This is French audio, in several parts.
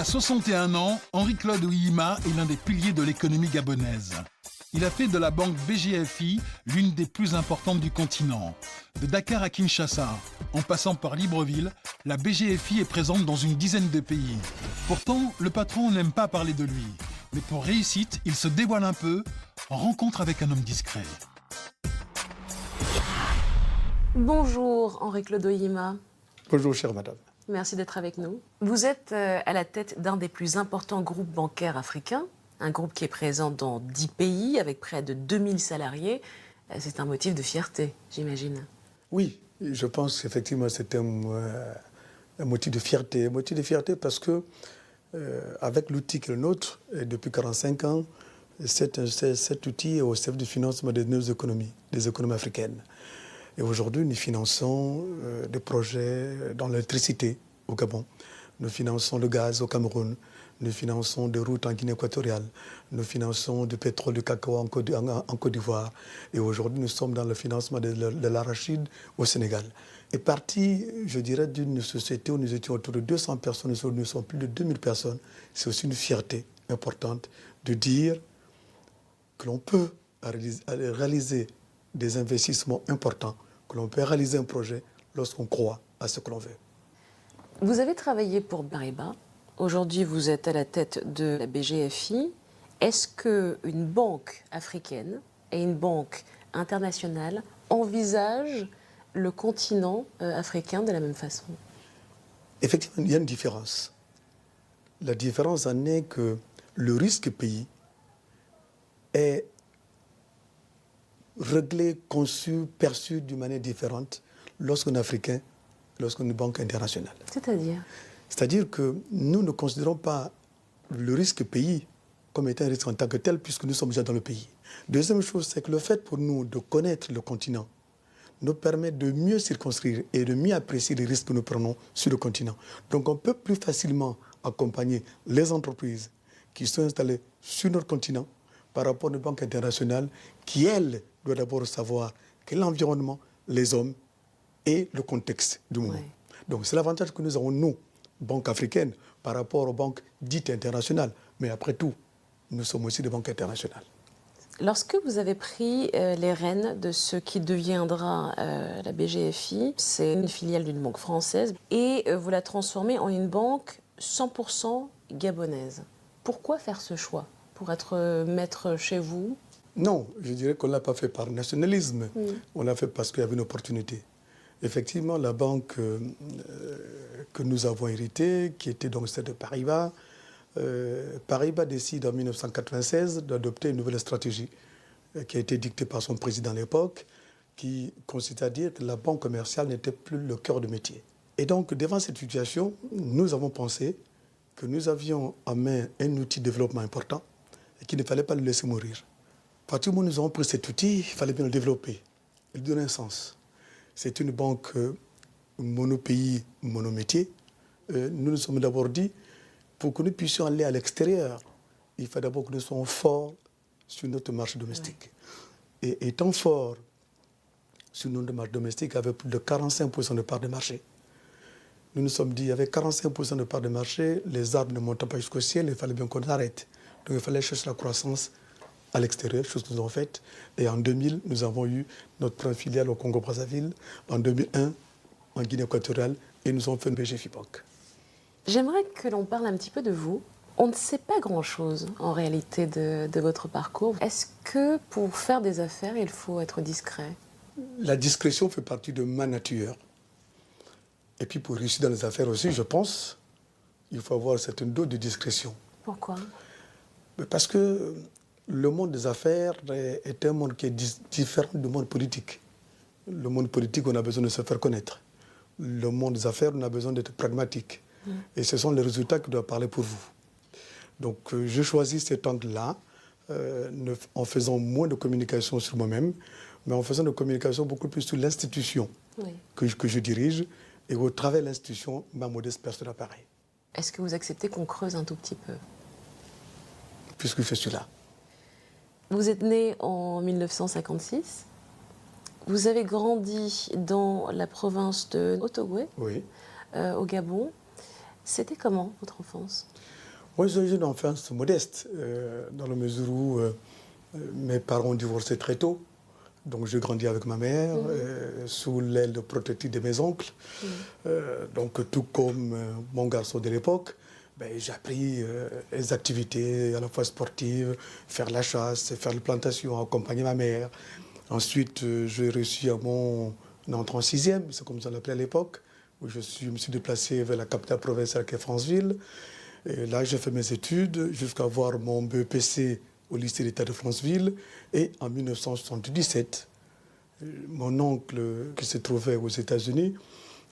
À 61 ans, Henri-Claude Ouihima est l'un des piliers de l'économie gabonaise. Il a fait de la banque BGFI l'une des plus importantes du continent. De Dakar à Kinshasa, en passant par Libreville, la BGFI est présente dans une dizaine de pays. Pourtant, le patron n'aime pas parler de lui. Mais pour réussite, il se dévoile un peu en rencontre avec un homme discret. Bonjour Henri-Claude Ouihima. Bonjour chère madame. Merci d'être avec nous. Vous êtes à la tête d'un des plus importants groupes bancaires africains, un groupe qui est présent dans 10 pays avec près de 2000 salariés. C'est un motif de fierté, j'imagine. Oui, je pense qu'effectivement c'est un motif de fierté. Un motif de fierté parce que avec l'outil qui est le nôtre, et depuis 45 ans, cet outil est au service du financement de nos économies, des économies africaines. Et aujourd'hui, nous finançons des projets dans l'électricité au Gabon. Nous finançons le gaz au Cameroun. Nous finançons des routes en Guinée équatoriale. Nous finançons du pétrole, du cacao en Côte d'Ivoire. Et aujourd'hui, nous sommes dans le financement de l'arachide au Sénégal. Et parti, je dirais, d'une société où nous étions autour de 200 personnes, nous sommes plus de 2000 personnes. C'est aussi une fierté importante de dire que l'on peut réaliser des investissements importants, que l'on peut réaliser un projet lorsqu'on croit à ce que l'on veut. Vous avez travaillé pour Paribas. Aujourd'hui, vous êtes à la tête de la BGFI. Est-ce qu'une banque africaine et une banque internationale envisagent le continent africain de la même façon? Effectivement, il y a une différence. La différence en est que le risque pays est réglé, conçu, perçu d'une manière différente lorsqu'on est africain, lorsqu'on est une banque internationale. C'est-à-dire? C'est-à-dire que nous ne considérons pas le risque pays comme étant un risque en tant que tel, puisque nous sommes déjà dans le pays. Deuxième chose, c'est que le fait pour nous de connaître le continent nous permet de mieux circonscrire et de mieux apprécier les risques que nous prenons sur le continent. Donc on peut plus facilement accompagner les entreprises qui sont installées sur notre continent par rapport à une banque internationale qui, elle, doit d'abord savoir quel est l'environnement, les hommes et le contexte du moment. Oui. Donc c'est l'avantage que nous avons, nous, banques africaines, par rapport aux banques dites internationales. Mais après tout, nous sommes aussi des banques internationales. Lorsque vous avez pris les rênes de ce qui deviendra la BGFI, c'est une filiale d'une banque française, et vous la transformez en une banque 100% gabonaise. Pourquoi faire ce choix? Pour être maître chez vous? Non, je dirais qu'on ne l'a pas fait par nationalisme. On l'a fait parce qu'il y avait une opportunité. Effectivement, la banque que nous avons héritée, qui était donc celle de Paribas, Paribas décide en 1996 d'adopter une nouvelle stratégie qui a été dictée par son président à l'époque, qui consiste à dire que la banque commerciale n'était plus le cœur de métier. Et donc, devant cette situation, nous avons pensé que nous avions en main un outil de développement important et qu'il ne fallait pas le laisser mourir. À partir du moment où nous avons pris cet outil, il fallait bien le développer, lui donner un sens. C'est une banque monopays, monométier. Nous nous sommes d'abord dit, pour que nous puissions aller à l'extérieur, il faut d'abord que nous soyons forts sur notre marché domestique. Ouais. Et étant forts sur notre marché domestique, avec plus de 45% de part de marché, nous nous sommes dit, avec 45% de part de marché, les arbres ne montent pas jusqu'au ciel, il fallait bien qu'on arrête. Donc il fallait chercher la croissance à l'extérieur, chose que nous avons faite. Et en 2000, nous avons eu notre première filiale au Congo-Brazzaville. En 2001, en Guinée équatoriale, et nous avons fait une BGFI Bank. J'aimerais que l'on parle un petit peu de vous. On ne sait pas grand-chose, en réalité, de votre parcours. Est-ce que pour faire des affaires, il faut être discret? La discrétion fait partie de ma nature. Et puis pour réussir dans les affaires aussi, je pense, il faut avoir certaine dose de discrétion. Pourquoi? Parce que le monde des affaires est un monde qui est différent du monde politique. Le monde politique, on a besoin de se faire connaître. Le monde des affaires, on a besoin d'être pragmatique. Et ce sont les résultats qui doivent parler pour vous. Donc je choisis cet angle-là, en faisant moins de communication sur moi-même, mais en faisant de communication beaucoup plus sur l'institution que je dirige, et au travers de l'institution, ma modeste personne apparaît. Est-ce que vous acceptez qu'on creuse un tout petit peu? Puisque je suis là. Vous êtes né en 1956. Vous avez grandi dans la province de Otooué, oui. Au Gabon. C'était comment, votre enfance? Moi, j'ai une enfance modeste, dans la mesure où mes parents ont divorcé très tôt. Donc, j'ai grandi avec ma mère, sous l'aile protectrice de mes oncles. Donc, tout comme mon garçon de l'époque, ben, j'ai appris les activités à la fois sportives, faire la chasse, faire la plantation, accompagner ma mère. Ensuite, j'ai réussi à mon entrée en sixième, c'est comme ça on l'appelait à l'époque, où je me suis déplacé vers la capitale provinciale qui est Franceville. Et là, j'ai fait mes études jusqu'à avoir mon BEPC au lycée d'État de Franceville. Et en 1977, mon oncle, qui se trouvait aux États-Unis,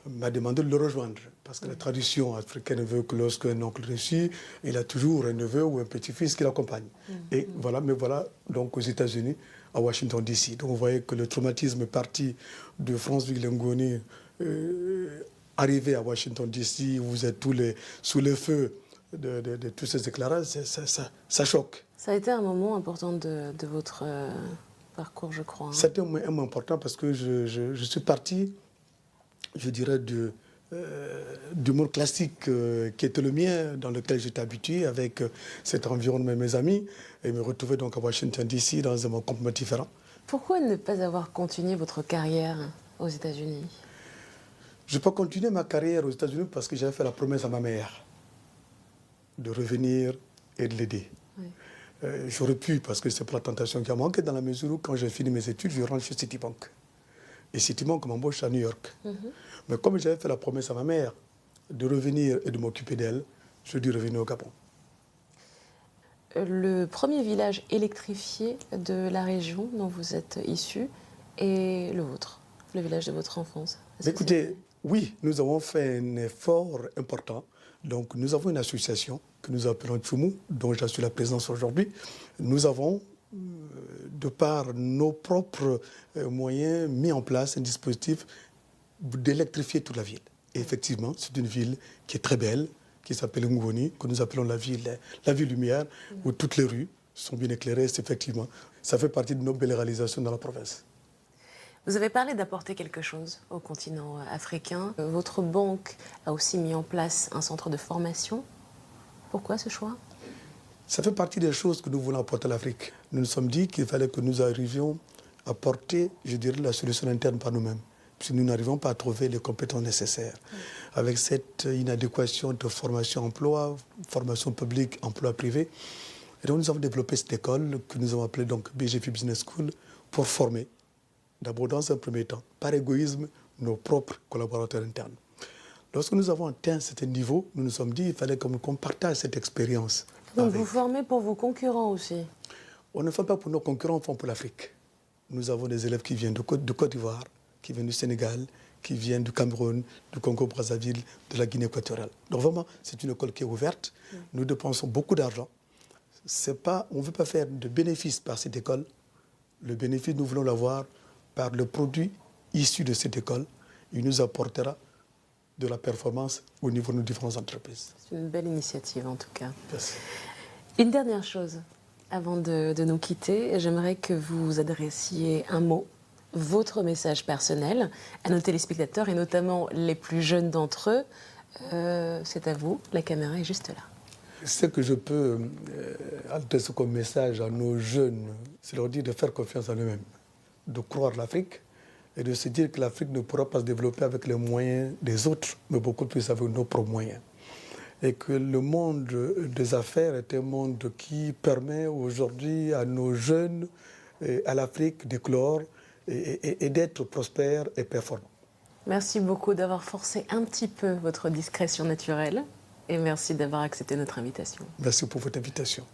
m'a demandé de le rejoindre. Parce que la tradition africaine veut que lorsqu'un oncle réussit, il a toujours un neveu ou un petit-fils qui l'accompagne. Et voilà, me voilà donc aux États-Unis, à Washington, D.C. Donc vous voyez que le traumatisme est parti de Franceville-Ngoni, arrivé à Washington, D.C., où vous êtes sous le feu de tous ces éclairages, ça choque. Ça a été un moment important de votre parcours, je crois. Hein. C'était un moment important parce que je suis parti, je dirais, du monde classique qui était le mien, dans lequel j'étais habitué, avec cet environnement et mes amis, et me retrouver donc à Washington, D.C., dans un monde complètement différent. Pourquoi ne pas avoir continué votre carrière aux États-Unis? Je n'ai pas continué ma carrière aux États-Unis parce que j'avais fait la promesse à ma mère de revenir et de l'aider. Oui. J'aurais pu, parce que c'est pas la tentation qui a manqué, dans la mesure où, quand j'ai fini mes études, je rentre chez Citibank. Et Citibank m'embauche à New York. Mais comme j'avais fait la promesse à ma mère de revenir et de m'occuper d'elle, je dis revenir au Gabon. Le premier village électrifié de la région dont vous êtes issu est le vôtre, le village de votre enfance. Écoutez, oui, nous avons fait un effort important. Donc, nous avons une association que nous appelons Tchoumou, dont j'assure la présence aujourd'hui. Nous avons, de par nos propres moyens, mis en place un dispositif d'électrifier toute la ville. Et effectivement, c'est une ville qui est très belle, qui s'appelle Ngoni, que nous appelons la ville lumière, où toutes les rues sont bien éclairées. Effectivement, ça fait partie de nos belles réalisations dans la province. Vous avez parlé d'apporter quelque chose au continent africain. Votre banque a aussi mis en place un centre de formation. Pourquoi ce choix? Ça fait partie des choses que nous voulons apporter à l'Afrique. Nous nous sommes dit qu'il fallait que nous arrivions à porter, je dirais, la solution interne par nous-mêmes. Puisque nous n'arrivons pas à trouver les compétences nécessaires. Avec cette inadéquation de formation-emploi, formation publique, emploi privé. Et donc nous avons développé cette école que nous avons appelée donc BGFI Business School pour former, d'abord dans un premier temps, par égoïsme, nos propres collaborateurs internes. Lorsque nous avons atteint un certain niveau, nous nous sommes dit qu'il fallait qu'on partage cette expérience. Donc vous formez pour vos concurrents aussi? On ne fait pas pour nos concurrents, on fait pour l'Afrique. Nous avons des élèves qui viennent de Côte d'Ivoire, qui viennent du Sénégal, qui viennent du Cameroun, du Congo-Brazzaville, de la Guinée équatoriale. Donc vraiment, c'est une école qui est ouverte. Nous dépensons beaucoup d'argent. On ne veut pas faire de bénéfice par cette école. Le bénéfice, nous voulons l'avoir par le produit issu de cette école. Il nous apportera de la performance au niveau de nos différentes entreprises. C'est une belle initiative en tout cas. Merci. Une dernière chose, avant de nous quitter, j'aimerais que vous adressiez un mot, votre message personnel à nos téléspectateurs et notamment les plus jeunes d'entre eux. C'est à vous, la caméra est juste là. Ce que je peux adresser comme message à nos jeunes, c'est leur dire de faire confiance en eux-mêmes, de croire l'Afrique et de se dire que l'Afrique ne pourra pas se développer avec les moyens des autres, mais beaucoup plus avec nos propres moyens. Et que le monde des affaires est un monde qui permet aujourd'hui à nos jeunes et à l'Afrique d'éclore et d'être prospères et performants. Merci beaucoup d'avoir forcé un petit peu votre discrétion naturelle et merci d'avoir accepté notre invitation. Merci pour votre invitation.